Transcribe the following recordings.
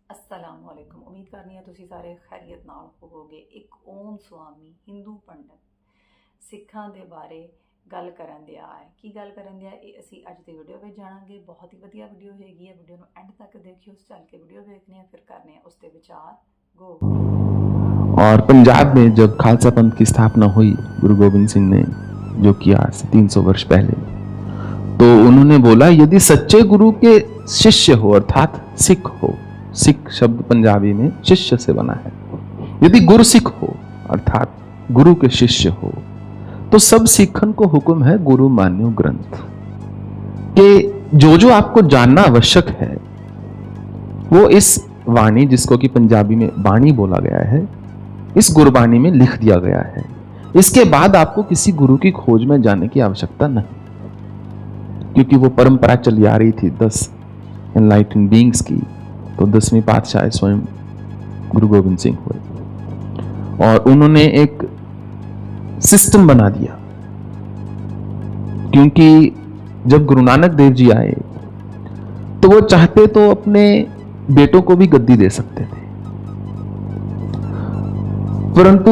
अस्सलामुअलैकुम। उम्मीद करनी है तुसी सारे खैरियत नाल होवोगे। एक ओम स्वामी हिंदू पंडित सिखां दे बारे गल करन दिया है। की गल करन दिया ये असी अज दी वीडियो में जाणांगे। बहुत ही वधिया वीडियो हैगी है, वीडियो नूं एंड तक देखियो। चल के वीडियो देखने हैं, फिर करने हैं उसके विचार। गो। और पंजाब में जब खालसा पंथ की स्थापना हुई गुरु गोबिंद सिंह ने जो किया आज से 300 वर्ष पहले, तो उन्होंने बोला यदि सच्चे गुरु के शिष्य हो अर्थात सिख हो, सिख शब्द पंजाबी में शिष्य से बना है, यदि गुरु सिख हो अर्थात गुरु के शिष्य हो, तो सब सिखन को हुक्म है गुरु मान्यो ग्रंथ के जो आपको जानना आवश्यक है वो इस वाणी, जिसको कि पंजाबी में वाणी बोला गया है, इस गुरबाणी में लिख दिया गया है। इसके बाद आपको किसी गुरु की खोज में जाने की आवश्यकता नहीं, क्योंकि वो परंपरा चली आ रही थी 10 एनलाइटेंड बीइंग्स की। तो 10वीं पातशाह स्वयं गुरु गोबिंद सिंह हुए और उन्होंने एक सिस्टम बना दिया, क्योंकि जब गुरु नानक देव जी आए तो वो चाहते तो अपने बेटों को भी गद्दी दे सकते थे, परंतु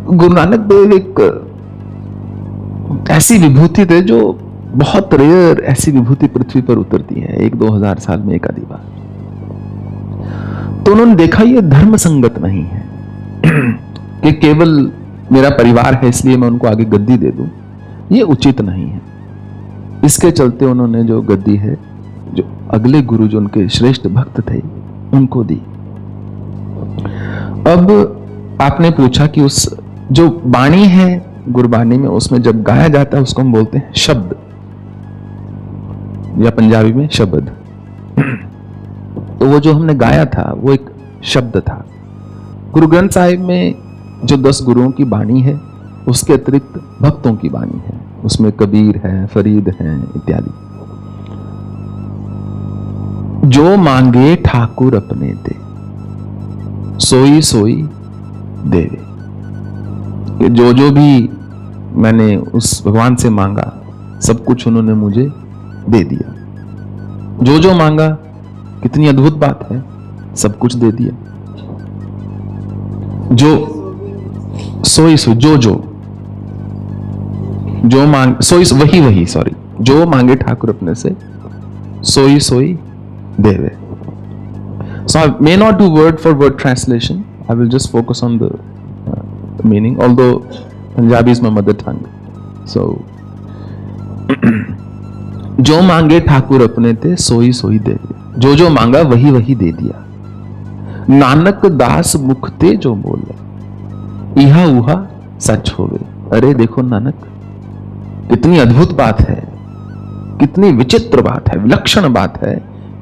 गुरु नानक देव एक ऐसी विभूति थे जो बहुत रेयर ऐसी विभूति पृथ्वी पर उतरती है 1-2 हज़ार साल में एक आधी बार। तो उन्होंने देखा ये धर्म संगत नहीं है कि केवल मेरा परिवार है इसलिए मैं उनको आगे गद्दी दे दूं, ये उचित नहीं है। इसके चलते उन्होंने जो गद्दी है, जो अगले गुरु जो उनके श्रेष्ठ भक्त थे, उनको दी। अब आपने पूछा कि उस जो बाणी है गुरबाणी में, उसमें जब गाया जाता है उसको हम बोलते हैं शब्द, या पंजाबी में शब्द। तो वो जो हमने गाया था वो एक शब्द था। गुरु ग्रंथ साहिब में जो 10 गुरुओं की बाणी है, उसके अतिरिक्त भक्तों की बाणी है, उसमें कबीर है, फरीद है इत्यादि। जो मांगे ठाकुर अपने दे, सोई सोई देवे। जो भी मैंने उस भगवान से मांगा सब कुछ उन्होंने मुझे दे दिया। जो मांगा, कितनी अद्भुत बात है, सब कुछ दे दिया। जो सोई सोई, जो मांग सोई वही सॉरी, जो मांगे ठाकुर अपने से सोई सोई देवे। So I may not do word for word translation. I will just focus on the meaning, although Punjabi is my mother tongue. So जो मांगे ठाकुर अपने ते सोई सोई दे, जो मांगा वही वही दे दिया। नानक दास मुख ते जो बोले, इहा उहा सच होवे। अरे देखो नानक, कितनी अद्भुत बात है, कितनी विचित्र बात है, विलक्षण बात है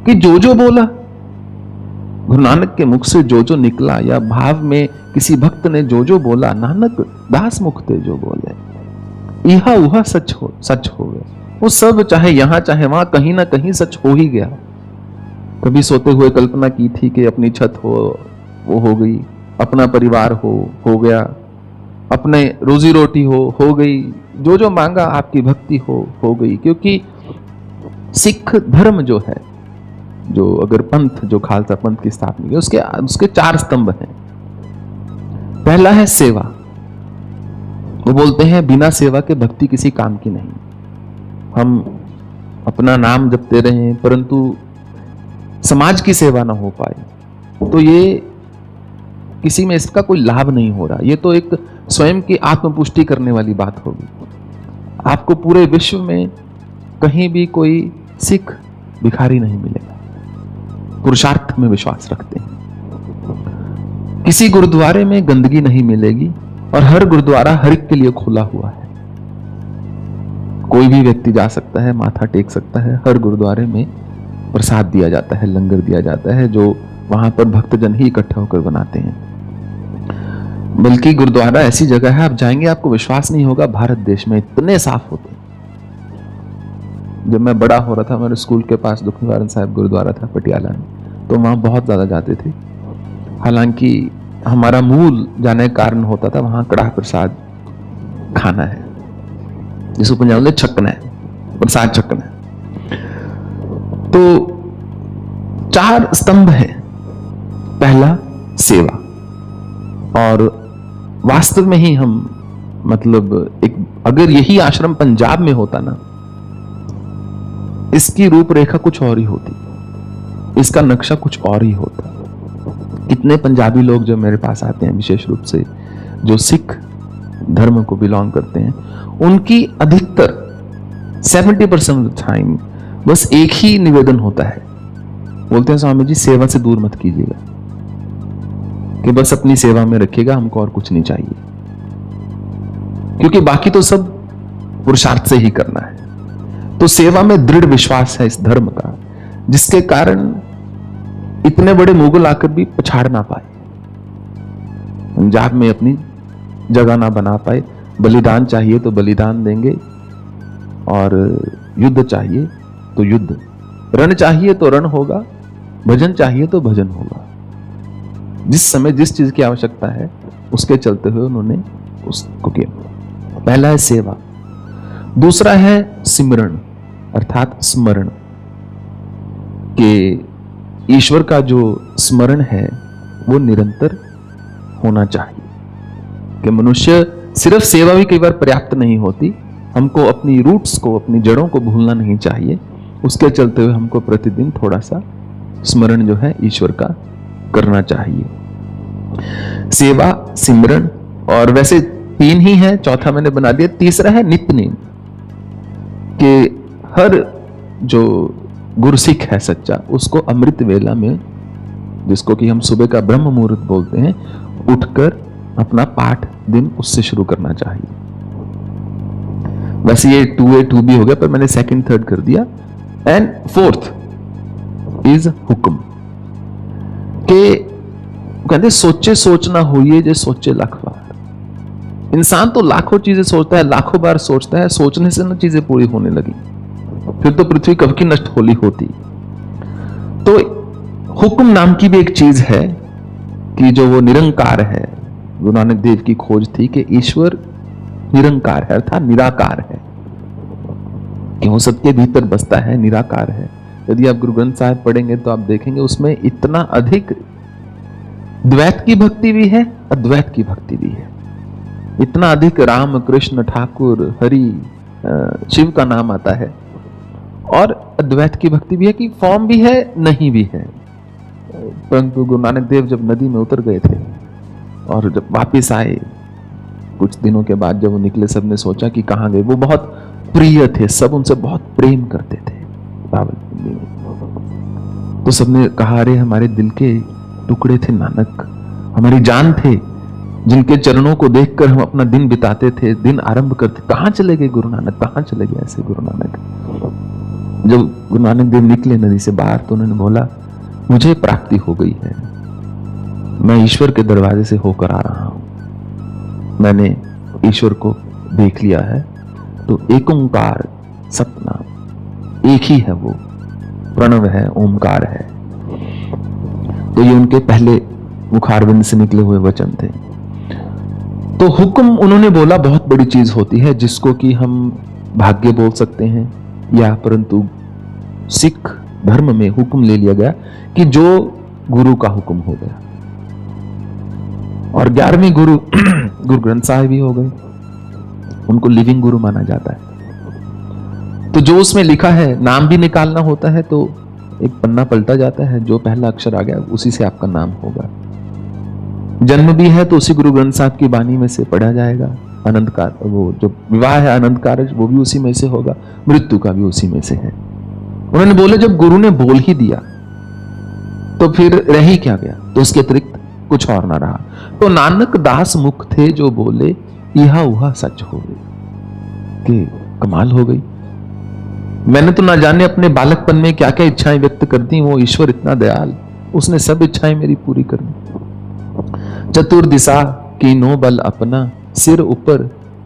कि जो बोला, गुरु नानक के मुख से जो निकला, या भाव में किसी भक्त ने जो बोला, नानक दास मुख ते जो बोले, इहा उहा सच होवे। वो सब चाहे यहां चाहे वहां कहीं ना कहीं सच हो ही गया। कभी सोते हुए कल्पना की थी कि अपनी छत हो, वो हो गई। अपना परिवार हो गया। अपने रोजी रोटी हो गई। जो मांगा, आपकी भक्ति हो गई। क्योंकि सिख धर्म जो है, जो अगर पंथ, जो खालसा पंथ की स्थापना की, उसके 4 स्तंभ हैं। पहला है सेवा। वो बोलते हैं बिना सेवा के भक्ति किसी काम की नहीं। हम अपना नाम जपते रहे परंतु समाज की सेवा ना हो पाए तो ये किसी में इसका कोई लाभ नहीं हो रहा। ये तो एक स्वयं की आत्मपुष्टि करने वाली बात होगी। आपको पूरे विश्व में कहीं भी कोई सिख भिखारी नहीं मिलेगा, पुरुषार्थ में विश्वास रखते हैं। किसी गुरुद्वारे में गंदगी नहीं मिलेगी और हर गुरुद्वारा हर एक के लिए खुला हुआ है। कोई भी व्यक्ति जा सकता है, माथा टेक सकता है। हर गुरुद्वारे में प्रसाद दिया जाता है, लंगर दिया जाता है, जो वहां पर भक्तजन ही इकट्ठा होकर बनाते हैं। बल्कि गुरुद्वारा ऐसी जगह है, आप जाएंगे आपको विश्वास नहीं होगा, भारत देश में इतने साफ होते हैं। जब मैं बड़ा हो रहा था, मेरे स्कूल के पास दुख निवारण साहिब गुरुद्वारा था पटियाला में, तो वहां बहुत ज्यादा जाते थे। हालांकि हमारा मूल जाने का कारण होता था वहां कड़ाह प्रसाद खाना है, जिसको पंजाब में छकना है, प्रसाद छकना है। तो 4 स्तंभ हैं पहला सेवा। और वास्तव में ही हम मतलब एक अगर यही आश्रम पंजाब में होता ना, इसकी रूपरेखा कुछ और ही होती, इसका नक्शा कुछ और ही होता। कितने पंजाबी लोग जो मेरे पास आते हैं, विशेष रूप से जो सिख धर्म को बिलोंग करते हैं, उनकी अधिकतर 70% ऑफ द टाइम बस एक ही निवेदन होता है। बोलते हैं स्वामी जी सेवा से दूर मत कीजिएगा, कि बस अपनी सेवा में रखिएगा, हमको और कुछ नहीं चाहिए, क्योंकि बाकी तो सब पुरुषार्थ से ही करना है। तो सेवा में दृढ़ विश्वास है इस धर्म का, जिसके कारण इतने बड़े मुगल आकर भी पछाड़ ना पाए, पंजाब में अपनी जगह ना बना पाए। बलिदान चाहिए तो बलिदान देंगे, और युद्ध चाहिए तो युद्ध, रण चाहिए तो रण होगा, भजन चाहिए तो भजन होगा। जिस समय जिस चीज की आवश्यकता है उसके चलते हुए उन्होंने उसको किया। पहला है सेवा, दूसरा है सिमरण अर्थात स्मरण, कि ईश्वर का जो स्मरण है वो निरंतर होना चाहिए। कि मनुष्य सिर्फ सेवा भी कई बार पर्याप्त नहीं होती, हमको अपनी रूट्स को, अपनी जड़ों को भूलना नहीं चाहिए। उसके चलते हुए हमको प्रतिदिन थोड़ा सा स्मरण जो है ईश्वर का करना चाहिए। सेवा, सिमरन, और वैसे 3 ही है, चौथा मैंने बना दिया, तीसरा है नित्य नेम, कि हर जो गुरसिख है सच्चा, उसको अमृत वेला में, जिसको कि हम सुबह का ब्रह्म मुहूर्त बोलते हैं, उठकर अपना पाठ दिन उससे शुरू करना चाहिए। वैसे ये 2A 2B हो गया, पर मैंने सेकंड थर्ड कर दिया। एंड फोर्थ इज हुक्म, के कहते सोचे सोचना होइए जे सोचे लाख बार। इंसान तो लाखों चीजें सोचता है, लाखों बार सोचता है, सोचने से ना चीजें पूरी होने लगी, फिर तो पृथ्वी कब की नष्ट होली होती। तो हुक्म नाम की भी एक चीज है कि जो वो निरंकार है। गुरु नानक देव की खोज थी कि ईश्वर निरंकार है अर्थात निराकार है, कि वो सबके भीतर बसता है, निराकार है। यदि आप गुरु ग्रंथ साहिब पढ़ेंगे तो आप देखेंगे उसमें इतना अधिक द्वैत की भक्ति भी है, अद्वैत की भक्ति भी है। इतना अधिक राम, कृष्ण, ठाकुर, हरि, शिव का नाम आता है, और अद्वैत की भक्ति भी है कि फॉर्म भी है, नहीं भी है। परंतु गुरु नानक देव जब नदी में उतर गए थे और जब वापिस आए कुछ दिनों के बाद, जब वो निकले, सबने सोचा कि कहां गए। वो बहुत प्रिय थे, सब उनसे बहुत प्रेम करते थे। तो सबने कहा, अरे हमारे दिल के टुकड़े थे नानक, हमारी जान थे, जिनके चरणों को देखकर हम अपना दिन बिताते थे, दिन आरंभ करते। कहां चले गए गुरु नानक, कहां चले गए ऐसे गुरु नानक। जब गुरु नानक देव निकले नदी से बाहर तो उन्होंने बोला, मुझे प्राप्ति हो गई है, मैं ईश्वर के दरवाजे से होकर आ रहा हूं, मैंने ईश्वर को देख लिया है। तो एक ओंकार सतनाम, एक ही है, वो प्रणव है, ओंकार है। तो ये उनके पहले मुखारविंद से निकले हुए वचन थे। तो हुक्म उन्होंने बोला बहुत बड़ी चीज होती है, जिसको कि हम भाग्य बोल सकते हैं, या परंतु सिख धर्म में हुक्म ले लिया गया कि जो गुरु का हुक्म हो गया। और 11वें गुरु गुरु ग्रंथ साहिब ही हो गए, उनको लिविंग गुरु माना जाता है। तो जो उसमें लिखा है, नाम भी निकालना होता है तो एक पन्ना पलटा जाता है, जो पहला अक्षर आ गया उसी से आपका नाम होगा। जन्म भी है तो उसी गुरु ग्रंथ साहिब की बानी में से पढ़ा जाएगा। अनंतकार, वो जो विवाह है अनंतकार, वो भी उसी में से होगा, मृत्यु का भी उसी में से है। उन्होंने बोले जब गुरु ने बोल ही दिया तो फिर रह ही क्या गया, तो उसके अतिरिक्त कुछ और ना रहा। तो नानक दास मुख थे जो बोले, यह उहा सच हो गई। कि कमाल हो गई। मैंने तो ना जाने अपने बालकपन में क्या क्या इच्छाएं व्यक्त कर दी, वो ईश्वर इतना दयाल, उसने सब इच्छाएं मेरी पूरी कर दी। चतुर दिशा की नो बल अपना, सिर ऊपर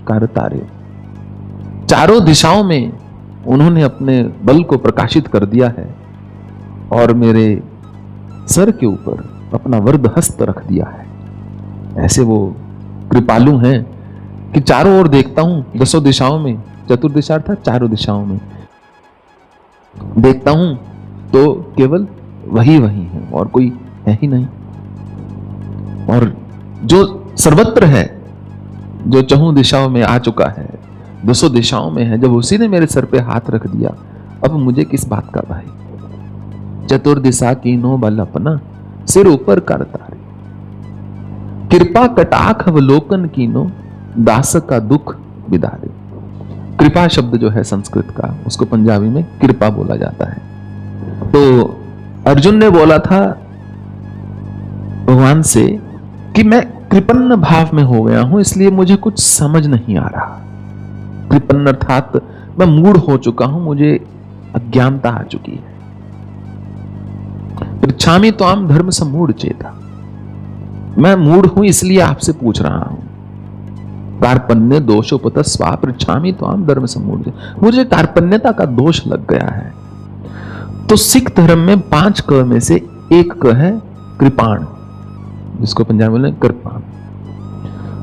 कर तारे। चारों दिशाओं में उन्होंने अपने बल को प्रकाशित कर दिया है और मेरे सर के ऊपर अपना वरद हस्त रख दिया है। ऐसे वो कृपालु हैं कि चारों ओर देखता हूं, 10 दिशाओं में, चतुर्दिशा अर्थात चारों दिशाओं में देखता हूं तो केवल वही है और कोई है ही नहीं। और जो सर्वत्र है, जो चहुं दिशाओं में आ चुका है, 200 दिशाओं में है, जब उसी ने मेरे सर पे हाथ रख दिया, अब मुझे किस बात का भाई। चतुर्दिशा कीनो बल अपना, सिर ऊपर कर तारे, कृपा कटाक्ष अवलोकन कीनो, दास का दुख बिदारे। कृपा शब्द जो है संस्कृत का, उसको पंजाबी में कृपा बोला जाता है। तो अर्जुन ने बोला था भगवान से कि मैं कृपन्न भाव में हो गया हूं, इसलिए मुझे कुछ समझ नहीं आ रहा। कृपन्न अर्थात मैं मूढ़ हो चुका हूं, मुझे अज्ञानता आ चुकी है। पृच्छामि त्वाम धर्म समूढ़ चेता, मैं मूढ़ हूं इसलिए आपसे पूछ रहा हूं। कार्पण्य दोषोपत स्वा पृच्छामि त्वाम धर्म समूढ़, मुझे कार्पण्यता का दोष लग गया है। तो सिख धर्म में 5 क में से एक क है कृपाण, जिसको पंजाबी में कृपाण।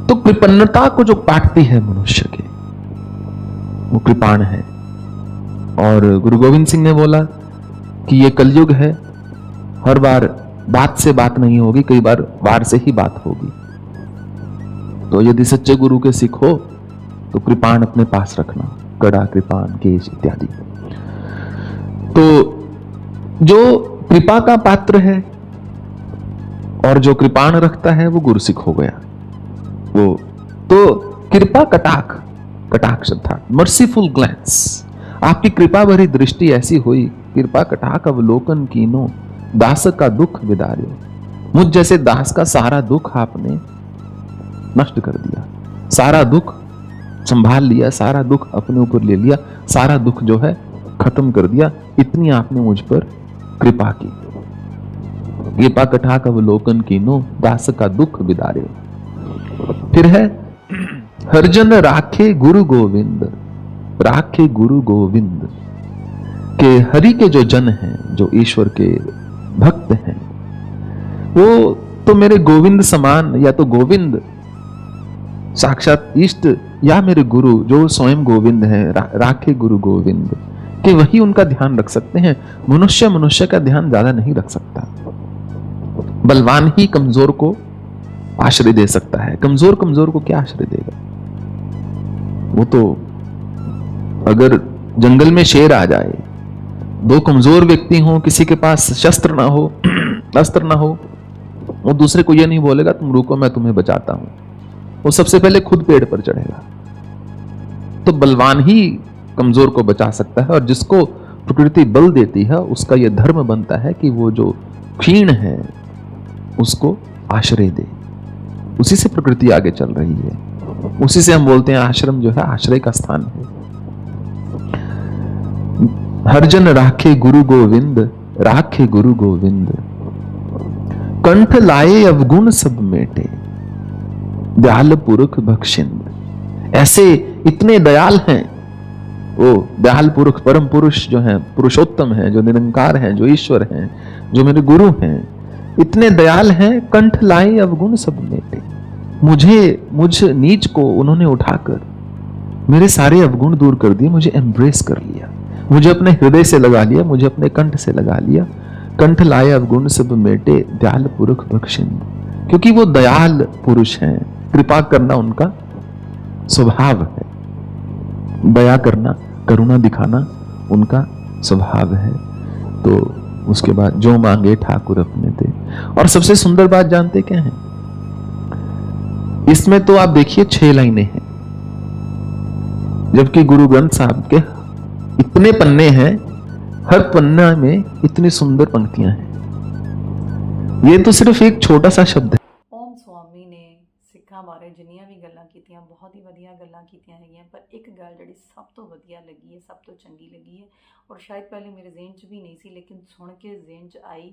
तो कृपन्नता को जो काटती है मनुष्य के, वो कृपाण है। और गुरु गोविंद सिंह ने बोला कि ये कलयुग है, हर बार बात से बात नहीं होगी, कई बार वार से ही बात होगी। तो यदि सच्चे गुरु के सिख हो तो कृपाण अपने पास रखना, कड़ा, कृपाण, केश इत्यादि। तो जो कृपा का पात्र है और जो कृपाण रखता है वो गुरुसिख हो गया। वो तो कृपा कटाक्ष अर्थात मर्सीफुल ग्लैंस, आपकी कृपा भरी दृष्टि ऐसी हुई, कृपा कटाक्ष अवलोकन कीनो, दास का दुख बिदार्यो। मुझ जैसे दास का सारा दुख आपने नष्ट कर दिया, सारा दुख संभाल लिया, सारा दुख अपने ऊपर ले लिया, सारा दुख जो है खत्म कर दिया। इतनी आपने मुझ पर कृपा की। कृपा कटाक्ष अवलोकन कीनो, दास का दुख बिदारे। फिर है हरजन राखे गुरु गोविंद, राखे गुरु गोविंद के हरि के जो जन हैं, जो ईश्वर के भक्त हैं, वो तो मेरे गोविंद समान, या तो गोविंद साक्षात इष्ट, या मेरे गुरु जो स्वयं गोविंद है, राखे गुरु गोविंद कि वही उनका ध्यान रख सकते हैं। मनुष्य का ध्यान ज्यादा नहीं रख सकता। बलवान ही कमजोर को आश्रय दे सकता है, कमजोर को क्या आश्रय देगा। वो तो अगर जंगल में शेर आ जाए, 2 कमजोर व्यक्ति हों, किसी के पास शस्त्र ना हो, अस्त्र ना हो, वो दूसरे को यह नहीं बोलेगा तुम रुको मैं तुम्हें बचाता हूं, वो सबसे पहले खुद पेड़ पर चढ़ेगा। तो बलवान ही कमजोर को बचा सकता है, और जिसको प्रकृति बल देती है उसका यह धर्म बनता है कि वो जो क्षीण है उसको आश्रय दे। उसी से प्रकृति आगे चल रही है, उसी से हम बोलते हैं आश्रम जो है आश्रय का स्थान है। हरजन राखे गुरु गोविंद, राखे गुरु गोविंद, कंठ लाए अवगुण सब मेटे, दयाल पुरुष बख्शिंद। ऐसे इतने दयाल हैं वो दयाल पुरुष, परम पुरुष जो हैं, पुरुषोत्तम हैं, जो निरंकार हैं, जो ईश्वर हैं, जो मेरे गुरु हैं, इतने दयाल हैं। कंठ लाए अवगुण सब मेटे, मुझ नीच को उन्होंने उठाकर मेरे सारे अवगुण दूर कर दिए, मुझे एम्ब्रेस कर लिया, मुझे अपने हृदय से लगा लिया, मुझे अपने कंठ से लगा लिया। कंठ लाए अवगुण सब मेटे, दयाल पुरुष बख्शिंद, क्योंकि वो दयाल पुरुष हैं, कृपा करना उनका स्वभाव है, दया करना, करुणा दिखाना उनका स्वभाव है। तो उसके बाद जो मांगे ठाकुर अपने दे। और सबसे सुंदर बात जानते क्या है, इसमें तो आप देखिए 6 लाइनें हैं, जबकि गुरु ग्रंथ साहब के इतने पन्ने हैं, हर पन्ना में इतनी सुंदर पंक्तियां हैं। ये तो सिर्फ एक छोटा सा शब्द है। ओम स्वामी ने सिक्खां बारे जिन्नियां भी गल्लां कीतियां, बहुत ही वधिया गल्लां कीतियां हैगियां, पर एक गल जिहड़ी सब तो वधिया लगी है, सब तो चंगी लगी है, और शायद पहले मेरे ज़हन च भी नहीं सी, लेकिन सुन के ज़हन च आई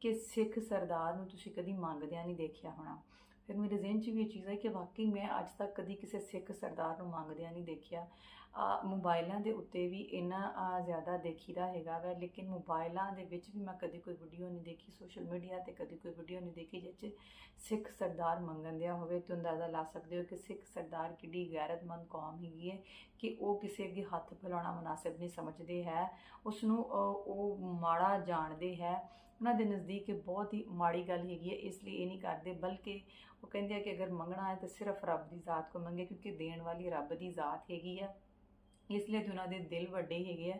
कि सिख सरदार नूं तुसीं कदी मंगदिआं नहीं देखिया होना। फिर मेरे ज़हन च भी ये चीज़ आई कि वाकई मैं अज तक कदी किसी सिख सरदार नूं मंगदिआं नहीं देखिया। मोबाइलों के उत्ते भी इन्ना ज़्यादा देखीदा हैगा वै, लेकिन मोबाइलों के विच भी मैं कभी कोई वीडियो नहीं देखी, सोशल मीडिया ते कभी कोई वीडियो नहीं देखी जिस सिख सरदार मंगन दिया होवे। तो अंदाज़ा ला सकते हो कि सिख सरदार किड्डी गैरतमंद कौम हैगी है कि वो किसी अगे हथ फैलाना मुनासिब नहीं समझते है, उसनों वो माड़ा जानते है, ਉਹਨਾਂ ਦੇ ਨਜ਼ਦੀਕ ਇਹ ਬਹੁਤ ਹੀ ਮਾੜੀ ਗੱਲ ਹੈਗੀ ਹੈ। ਇਸ ਲਈ ਇਹ ਨਹੀਂ ਕਰਦੇ, ਬਲਕਿ ਉਹ ਕਹਿੰਦੇ ਆ ਕਿ ਅਗਰ ਮੰਗਣਾ ਹੈ ਤਾਂ ਸਿਰਫ ਰੱਬ ਦੀ ਜ਼ਾਤ ਕੋ ਮੰਗੇ, ਕਿਉਂਕਿ ਦੇਣ ਵਾਲੀ ਰੱਬ ਦੀ ਜ਼ਾਤ ਹੈਗੀ ਆ। ਇਸ ਲਈ ਉਹਨਾਂ ਦੇ ਦਿਲ ਵੱਡੇ ਹੈਗੇ ਆ।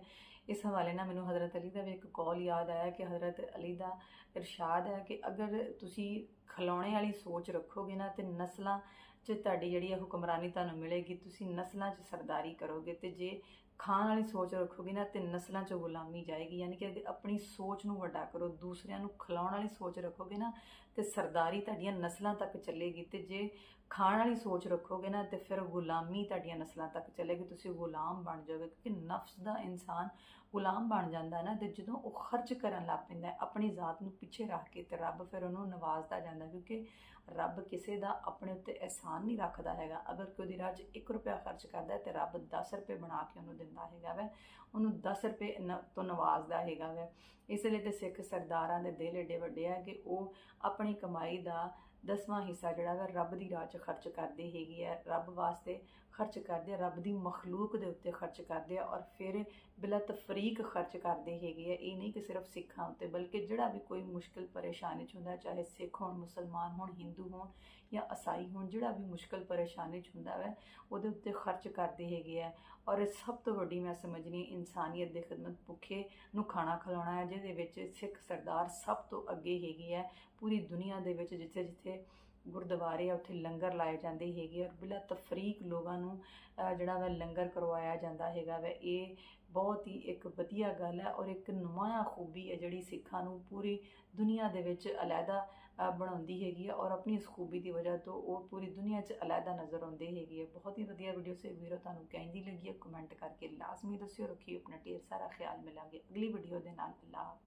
ਇਸ ਹਵਾਲੇ ਨਾਲ ਮੈਨੂੰ ਹਜ਼ਰਤ ਅਲੀ ਦਾ ਵੀ ਇੱਕ ਕੌਲ ਯਾਦ ਆਇਆ ਕਿ ਹਜ਼ਰਤ ਅਲੀ ਦਾ ਇਰਸ਼ਾਦ ਹੈ ਕਿ ਅਗਰ ਤੁਸੀਂ ਖਿਲਾਉਣੇ ਵਾਲੀ ਸੋਚ ਰੱਖੋਗੇ ਨਾ ਤੇ ਨਸਲਾਂ 'ਚ ਤੁਹਾਡੀ ਜਿਹੜੀ ਹੁਕਮਰਾਨੀ ਤੁਹਾਨੂੰ ਮਿਲੇਗੀ, ਤੁਸੀਂ ਨਸਲਾਂ 'ਚ ਸਰਦਾਰੀ ਕਰੋਗੇ। ਤੇ ਜੇ ਖਾਣ ਵਾਲੀ ਸੋਚ ਰੱਖੋਗੇ ਨਾ ਤੇ ਨਸਲਾਂ 'ਚ ਗੁਲਾਮੀ ਜਾਏਗੀ। ਯਾਨੀ ਕਿ ਆਪਣੀ ਸੋਚ ਨੂੰ ਵੱਡਾ ਕਰੋ, ਦੂਸਰਿਆਂ ਨੂੰ ਖਿਲਾਉਣ ਵਾਲੀ ਸੋਚ ਰੱਖੋਗੇ ਨਾ ਤੇ ਸਰਦਾਰੀ ਤੁਹਾਡੀਆਂ ਨਸਲਾਂ ਤੱਕ ਚੱਲੇਗੀ। ਤੇ ਜੇ ਖਾਣ ਵਾਲੀ ਸੋਚ ਰੱਖੋਗੇ ਨਾ ਤੇ ਫਿਰ ਗੁਲਾਮੀ ਤੁਹਾਡੀਆਂ ਨਸਲਾਂ ਤੱਕ ਚੱਲੇਗੀ, ਤੁਸੀਂ ਗੁਲਾਮ ਬਣ ਜਾਓਗੇ। ਕਿਉਂਕਿ ਨਫਸ ਦਾ ਇਨਸਾਨ ਗੁਲਾਮ ਬਣ ਜਾਂਦਾ ਹੈ ਨਾ, ਤੇ ਜਦੋਂ ਉਹ ਖਰਚ ਕਰਨ ਲੱਗ ਪੈਂਦਾ ਆਪਣੀ ਜ਼ਾਤ ਨੂੰ ਪਿੱਛੇ ਰੱਖ ਕੇ, ਤੇ ਰੱਬ ਫਿਰ ਉਹਨੂੰ ਨਵਾਜ਼ਦਾ ਜਾਂਦਾ। ਕਿਉਂਕਿ ਰੱਬ ਕਿਸੇ ਦਾ ਆਪਣੇ ਉੱਤੇ ਅਹਿਸਾਨ ਨਹੀਂ ਰੱਖਦਾ ਹੈਗਾ। ਅਗਰ ਕੋਈ ਉਹਦੀ ਰਾਹ 'ਚ 1 ਰੁਪਇਆ ਖਰਚ ਕਰਦਾ ਤੇ ਰੱਬ 10 ਰੁਪਏ ਬਣਾ ਕੇ ਉਹਨੂੰ ਦਿੰਦਾ ਹੈਗਾ ਵੈ, ਉਹਨੂੰ 10 ਰੁਪਏ ਤੋਂ ਨਵਾਜ਼ਦਾ ਹੈਗਾ ਵੈ। ਇਸ ਲਈ ਤੇ ਸਿੱਖ ਸਰਦਾਰਾਂ ਦੇ ਦਿਲ ਏਡੇ ਵੱਡੇ ਆ ਕਿ ਉਹ ਆਪਣੀ ਕਮਾਈ ਦਾ 10ਵਾਂ ਹਿੱਸਾ ਜਿਹੜਾ ਵਾ ਰੱਬ ਦੀ ਰਾਹ 'ਚ ਖਰਚ ਕਰਦੇ ਹੈਗੇ ਆ, ਰੱਬ ਵਾਸਤੇ ਖਰਚ ਕਰਦੇ ਆ, ਰੱਬ ਦੀ ਮਖਲੂਕ ਦੇ ਉੱਤੇ ਖਰਚ ਕਰਦੇ ਆ, ਔਰ ਫਿਰ ਬਿਲਾ ਤਫਰੀਕ ਖਰਚ ਕਰਦੇ ਹੈਗੇ ਆ। ਇਹ ਨਹੀਂ ਕਿ ਸਿਰਫ ਸਿੱਖਾਂ ਉੱਤੇ, ਬਲਕਿ ਜਿਹੜਾ ਵੀ ਕੋਈ ਮੁਸ਼ਕਿਲ ਪਰੇਸ਼ਾਨੀ 'ਚ ਹੁੰਦਾ, ਚਾਹੇ ਸਿੱਖ ਹੋਣ, ਮੁਸਲਮਾਨ ਹੋਣ, ਹਿੰਦੂ ਹੋਣ ਜਾਂ ਈਸਾਈ ਹੋਣ, ਜਿਹੜਾ ਵੀ ਮੁਸ਼ਕਿਲ ਪਰੇਸ਼ਾਨੀ 'ਚ ਹੁੰਦਾ ਵੈ ਉਹਦੇ ਉੱਤੇ ਖਰਚ ਕਰਦੇ ਹੈਗੇ ਆ। ਔਰ ਸਭ ਤੋਂ ਵੱਡੀ ਮੈਂ ਸਮਝਣੀ ਇਨਸਾਨੀਅਤ ਦੀ ਖਿਦਮਤ, ਭੁੱਖੇ ਨੂੰ ਖਾਣਾ ਖਿਲਾਉਣਾ ਹੈ, ਜਿਹਦੇ ਵਿੱਚ ਸਿੱਖ ਸਰਦਾਰ ਸਭ ਤੋਂ ਅੱਗੇ ਹੈਗੇ ਆ। ਪੂਰੀ ਦੁਨੀਆ ਦੇ ਵਿੱਚ ਜਿੱਥੇ ਜਿੱਥੇ ਗੁਰਦੁਆਰੇ ਆ ਉੱਥੇ ਲੰਗਰ ਲਾਏ ਜਾਂਦੇ ਹੈਗੇ, ਔਰ ਬਿਲਾ ਤਫਰੀਕ ਲੋਕਾਂ ਨੂੰ ਜਿਹੜਾ ਵਾ ਲੰਗਰ ਕਰਵਾਇਆ ਜਾਂਦਾ ਹੈਗਾ ਵੈ। ਇਹ ਬਹੁਤ ਹੀ ਇੱਕ ਵਧੀਆ ਗੱਲ ਹੈ ਔਰ ਇੱਕ ਨੁਮਾਇਆ ਖੂਬੀ ਹੈ ਜਿਹੜੀ ਸਿੱਖਾਂ ਨੂੰ ਪੂਰੀ ਦੁਨੀਆ ਦੇ ਵਿੱਚ ਅਲੱਗਾ ਬਣਾਉਂਦੀ ਹੈਗੀ ਹੈ, ਔਰ ਆਪਣੀ ਇਸ ਖੂਬੀ ਦੀ ਵਜ੍ਹਾ ਤੋਂ ਉਹ ਪੂਰੀ ਦੁਨੀਆ 'ਚ ਅਲੱਗਾ ਨਜ਼ਰ ਆਉਂਦੇ ਹੈਗੇ ਆ। ਬਹੁਤ ਹੀ ਵਧੀਆ ਵੀਡੀਓ ਸੇ ਵੀਰੋ, ਤੁਹਾਨੂੰ ਕਹਿੰਦੀ ਲੱਗੀ ਹੈ ਕਮੈਂਟ ਕਰਕੇ ਲਾਜ਼ਮੀ ਦੱਸਿਓ। ਰੱਖਿਓ ਆਪਣਾ ਢੇਰ ਸਾਰਾ ਖਿਆਲ। ਮਿਲਾਂਗੇ ਅਗਲੀ ਵੀਡੀਓ ਦੇ ਨਾਲ। ਅੱਲਾਹ।